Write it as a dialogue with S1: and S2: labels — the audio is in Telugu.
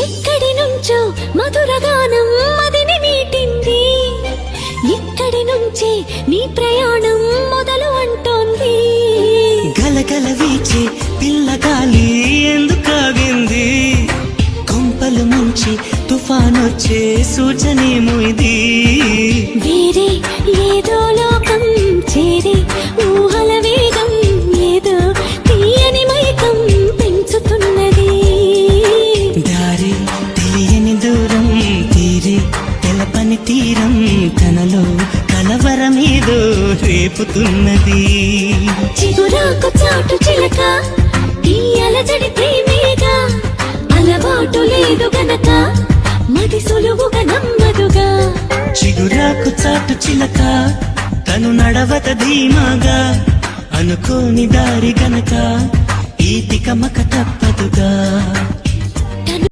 S1: ఎక్కడి నుంచో మధురగానం మదిని మీటింది, ఇక్కడి నుంచే నీ ప్రయాణం మొదలు అంటోంది.
S2: గలగల వీచే పిల్లగాలి ఎందుకాగింది, కొంపలు ముంచి తుఫానొచ్చే సూచనేమో ఇది.
S1: వేరే ఏదో లోకం చేరే ఊహల వేగం ఏదో తీయని మైకం పెంచుతున్నది.
S2: దారి తెలియని దూరం తీరే తెలపని తీరం తనలో కలవరమేదో రేపుతున్నది.
S1: చిగురాకు చాటు చిలక ఈ అలజడి ప్రేమేగా, అలవాటు లేదు గనక మది సులువుగా నమ్మదుగా.
S2: చిగురాకు చాటు చిలక తను నడవత ధీమాగా, అనుకోని దారి గనక ఈ తికమక తప్పదుగా.